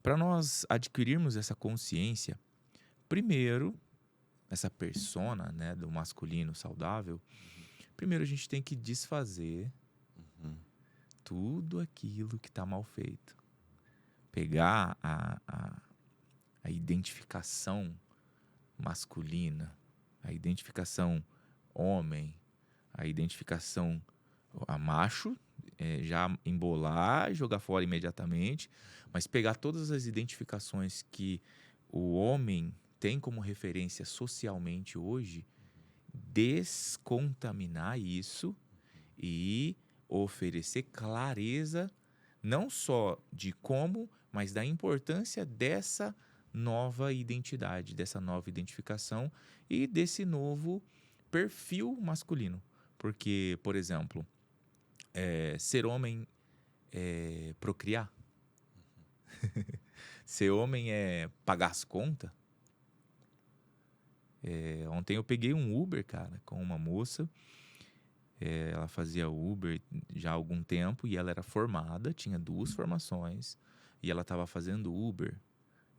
Para nós adquirirmos essa consciência, primeiro, essa persona, né, do masculino saudável, primeiro a gente tem que desfazer Uhum. tudo aquilo que está mal feito. Pegar a identificação masculina, a identificação homem, a identificação a macho, já embolar e jogar fora imediatamente, mas pegar todas as identificações que o homem tem como referência socialmente hoje, descontaminar isso e oferecer clareza não só de como, mas da importância dessa nova identidade, dessa nova identificação e desse novo perfil masculino. Porque, por exemplo, ser homem é procriar? Ser homem é pagar as contas? Ontem eu peguei um Uber, cara, com uma moça. Ela fazia Uber já há algum tempo e ela era formada, tinha 2 formações e ela estava fazendo Uber.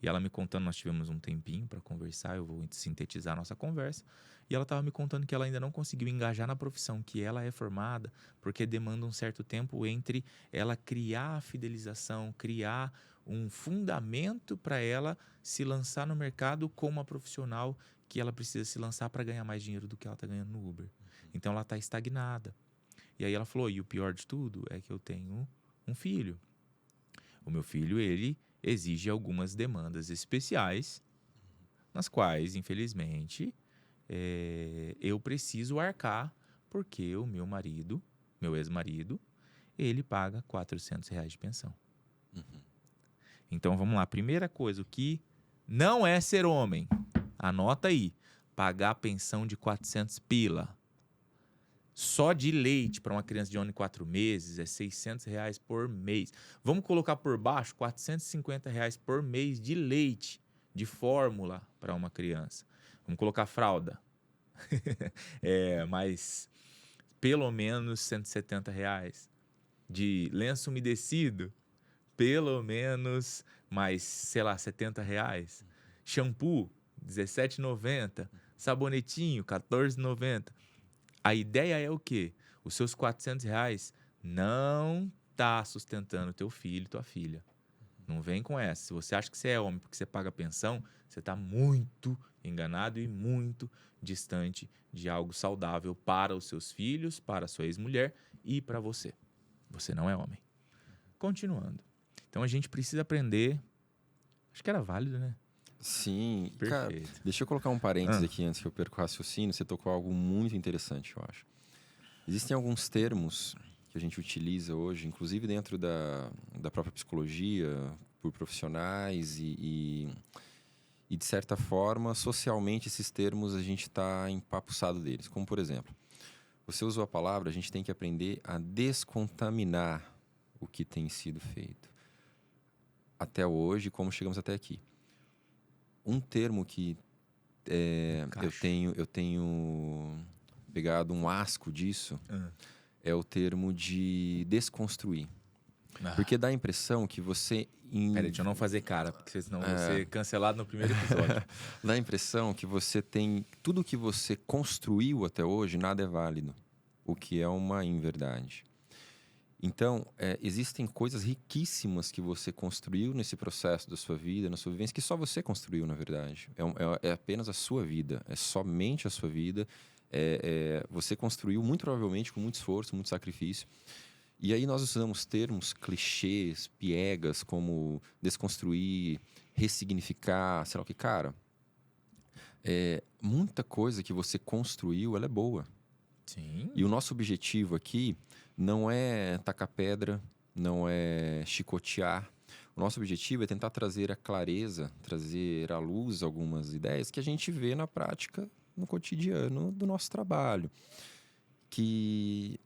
E ela me contando, nós tivemos um tempinho para conversar, eu vou sintetizar a nossa conversa. E ela estava me contando que ela ainda não conseguiu engajar na profissão, que ela é formada, porque demanda um certo tempo entre ela criar a fidelização, criar um fundamento para ela se lançar no mercado como uma profissional que ela precisa se lançar para ganhar mais dinheiro do que ela está ganhando no Uber. Então ela está estagnada. E aí ela falou, e o pior de tudo é que eu tenho um filho. O meu filho, ele exige algumas demandas especiais, nas quais, infelizmente, eu preciso arcar, porque o meu marido, meu ex-marido, ele paga R$ 400 de pensão. Então, vamos lá. Primeira coisa, o que não é ser homem. Anota aí. Pagar pensão de 400 pila. Só de leite para uma criança de 1 ano e 4 meses é R$ 600 por mês. Vamos colocar por baixo R$ 450 por mês de leite, de fórmula para uma criança. Vamos colocar fralda. Mas pelo menos R$ 170. De lenço umedecido, pelo menos mais, sei lá, R$ 70. Shampoo, R$17,90. Sabonetinho, R$14,90. A ideia é o quê? Os seus R$ 400 não tá sustentando teu filho e tua filha. Não vem com essa. Se você acha que você é homem porque você paga pensão, você está muito enganado e muito distante de algo saudável para os seus filhos, para a sua ex-mulher e para você. Você não é homem. Continuando. Então a gente precisa aprender. Acho que era válido, né? Sim, cara, Perfeito. deixa eu colocar um parênteses aqui antes que eu perca o raciocínio. Você tocou algo muito interessante, eu acho. Existem alguns termos que a gente utiliza hoje, inclusive dentro da própria psicologia, por profissionais e de certa forma, socialmente, esses termos a gente está empapuçado deles. Como, por exemplo, você usou a palavra, a gente tem que aprender a descontaminar o que tem sido feito. Até hoje, como chegamos até aqui. Um termo que eu tenho pegado um asco disso é o termo de desconstruir. Porque dá a impressão que você... Peraí, deixa eu não fazer cara, porque senão eu vou ser cancelado no primeiro episódio. Dá a impressão que você tem... Tudo que você construiu até hoje, nada é válido. O que é uma inverdade. Então, existem coisas riquíssimas que você construiu nesse processo da sua vida, na sua vivência, que só você construiu, na verdade. É apenas a sua vida, é somente a sua vida. Você construiu, muito provavelmente, com muito esforço, muito sacrifício. E aí nós usamos termos clichês, piegas, como desconstruir, ressignificar, sei lá o que. Cara, muita coisa que você construiu, ela é boa. Sim. E o nosso objetivo aqui não é tacar pedra, não é chicotear. O nosso objetivo é tentar trazer a clareza, trazer à luz algumas ideias que a gente vê na prática, no cotidiano do nosso trabalho. O que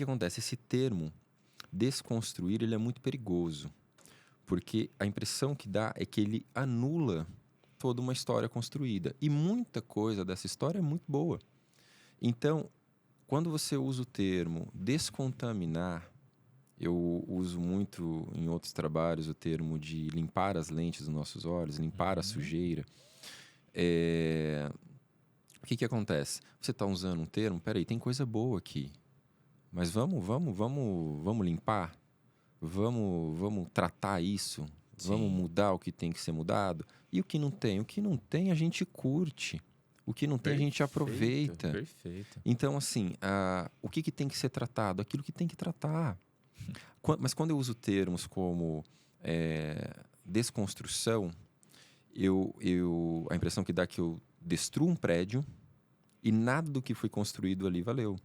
acontece? Esse termo, desconstruir, ele é muito perigoso. Porque a impressão que dá é que ele anula toda uma história construída. E muita coisa dessa história é muito boa. Então, quando você usa o termo descontaminar, Eu uso muito em outros trabalhos o termo de limpar as lentes dos nossos olhos, limpar a sujeira. O que acontece? Você está usando um termo, peraí, tem coisa boa aqui, mas vamos limpar? Vamos tratar isso? Vamos Sim. mudar o que tem que ser mudado? E o que não tem? O que não tem a gente curte. O que não tem a gente aproveita. Perfeito. Então, assim, o que tem que ser tratado? Aquilo que tem que tratar. Mas quando eu uso termos como desconstrução, a impressão que dá é que eu destruo um prédio e nada do que foi construído ali valeu.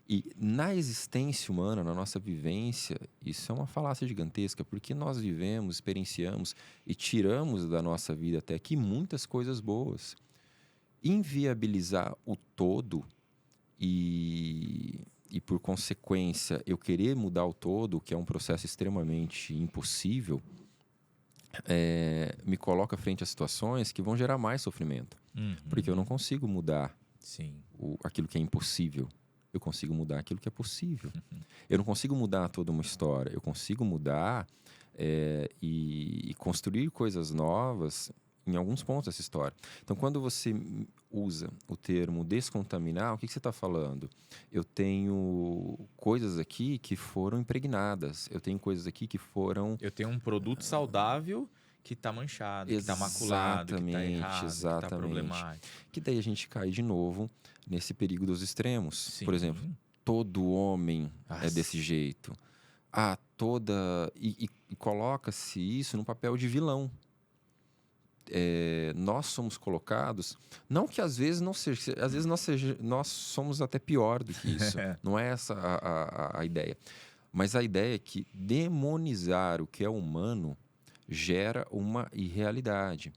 E na existência humana, na nossa vivência, isso é uma falácia gigantesca, porque nós vivemos, experienciamos e tiramos da nossa vida até aqui muitas coisas boas. Inviabilizar o todo e por consequência, eu querer mudar o todo, que é um processo extremamente impossível, me coloca frente a situações que vão gerar mais sofrimento. Porque eu não consigo mudar Sim. aquilo que é impossível. Eu consigo mudar aquilo que é possível. Eu não consigo mudar toda uma história. Eu consigo mudar e construir coisas novas em alguns pontos dessa história. Então, quando você usa o termo descontaminar, o que você está falando? Eu tenho coisas aqui que foram impregnadas. Eu tenho coisas aqui que foram... Eu tenho um produto saudável que está manchado, que está maculado, que está errado, que está problemático. Que daí a gente cai de novo nesse perigo dos extremos. Sim. Por exemplo, todo homem é desse jeito. E coloca-se isso no papel de vilão. Nós somos colocados... Não que às vezes não seja... Às vezes nós somos até pior do que isso. Não é essa a ideia. Mas a ideia é que demonizar o que é humano gera uma irrealidade.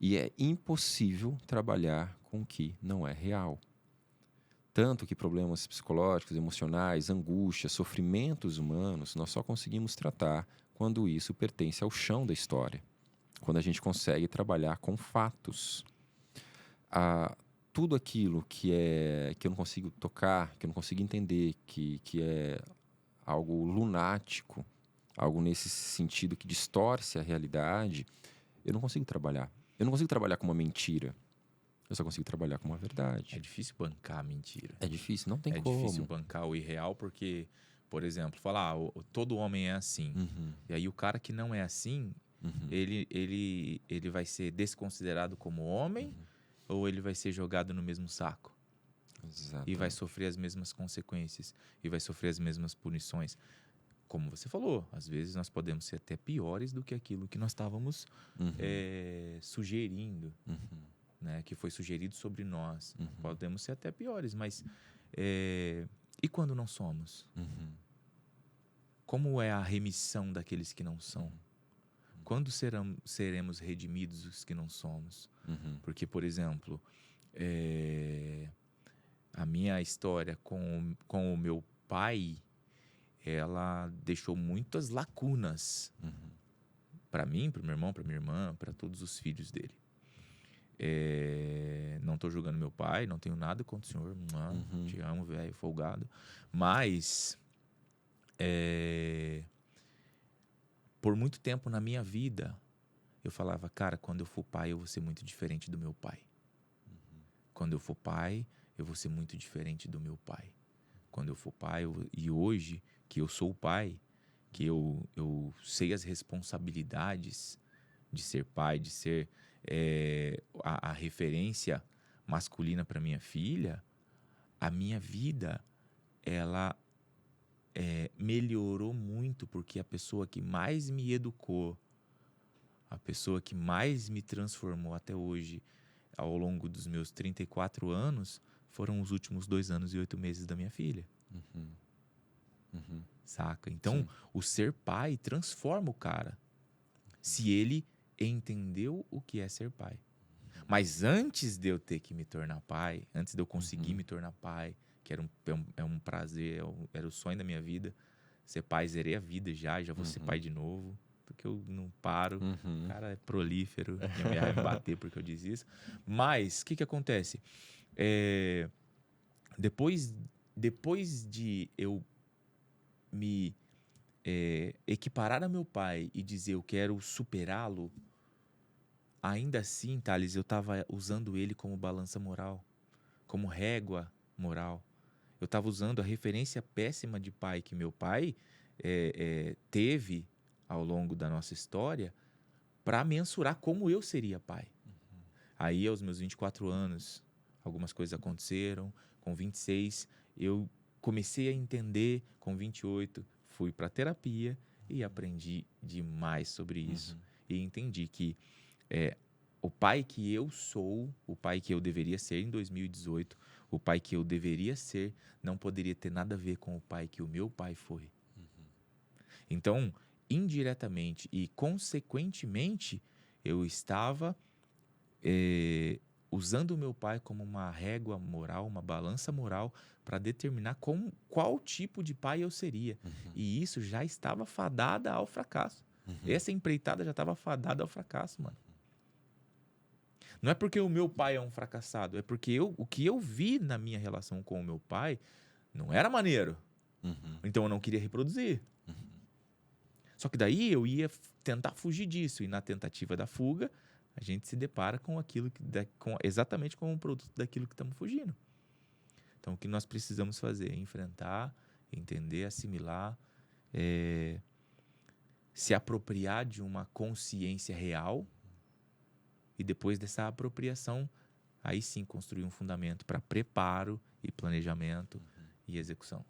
E é impossível trabalhar com o que não é real. Tanto que problemas psicológicos, emocionais, angústias, sofrimentos humanos, nós só conseguimos tratar quando isso pertence ao chão da história. Quando a gente consegue trabalhar com fatos. Tudo aquilo que eu não consigo tocar, que eu não consigo entender, que é algo lunático, algo nesse sentido que distorce a realidade, eu não consigo trabalhar. Eu não consigo trabalhar com uma mentira. Eu só consigo trabalhar com uma verdade. É difícil bancar a mentira. É difícil, não tem como. É difícil bancar o irreal porque, por exemplo, falar todo homem é assim. E aí o cara que não é assim, ele vai ser desconsiderado como homem ou ele vai ser jogado no mesmo saco? Exatamente. E vai sofrer as mesmas consequências. E vai sofrer as mesmas punições. Como você falou, às vezes nós podemos ser até piores do que aquilo que nós estávamos sugerindo, né? Que foi sugerido sobre nós. Podemos ser até piores, mas... E quando não somos? Como é a remissão daqueles que não são? Quando seremos redimidos os que não somos? Porque, por exemplo, a minha história com o meu pai, ela deixou muitas lacunas para mim, para o meu irmão, para minha irmã, para todos os filhos dele. Não estou julgando meu pai, não tenho nada contra o senhor, te amo, velho, folgado. Mas, por muito tempo na minha vida, eu falava, cara, quando eu for pai, eu vou ser muito diferente do meu pai. Quando eu for pai, eu vou ser muito diferente do meu pai. Quando eu for pai, e hoje que eu sou o pai, que eu sei as responsabilidades de ser pai, de ser a referência masculina para minha filha, a minha vida, ela melhorou muito, porque a pessoa que mais me educou, a pessoa que mais me transformou até hoje, ao longo dos meus 34 anos, foram os últimos 2 anos e 8 meses da minha filha. Saca? Então, sim, o ser pai transforma o cara. Se ele entendeu o que é ser pai. Mas antes de eu ter que me tornar pai, antes de eu conseguir me tornar pai, que era um prazer, era o sonho da minha vida, ser pai, zerei a vida já vou ser pai de novo, porque eu não paro. O cara é prolífero, minha mulher vai me bater porque eu disse isso. Mas, o que acontece? Depois de eu me equiparar a meu pai e dizer eu quero superá-lo, ainda assim, Thales, eu estava usando ele como balança moral, como régua moral. Eu estava usando a referência péssima de pai que meu pai teve ao longo da nossa história para mensurar como eu seria pai. Aí, aos meus 24 anos, algumas coisas aconteceram. Com 26, eu comecei a entender. Com 28, fui para terapia e aprendi demais sobre isso. E entendi que o pai que eu sou, o pai que eu deveria ser em 2018, o pai que eu deveria ser, não poderia ter nada a ver com o pai que o meu pai foi. Então, indiretamente e consequentemente, eu estava usando o meu pai como uma régua moral, uma balança moral, para determinar qual tipo de pai eu seria. E isso já estava fadada ao fracasso. Essa empreitada já estava fadada ao fracasso, mano. Não é porque o meu pai é um fracassado, é porque o que eu vi na minha relação com o meu pai não era maneiro. Então eu não queria reproduzir. Só que daí eu ia tentar fugir disso. E na tentativa da fuga, a gente se depara com aquilo exatamente como um produto daquilo que estamos fugindo. Então, o que nós precisamos fazer é enfrentar, entender, assimilar, se apropriar de uma consciência real e depois dessa apropriação, aí sim construir um fundamento para preparo e planejamento e execução.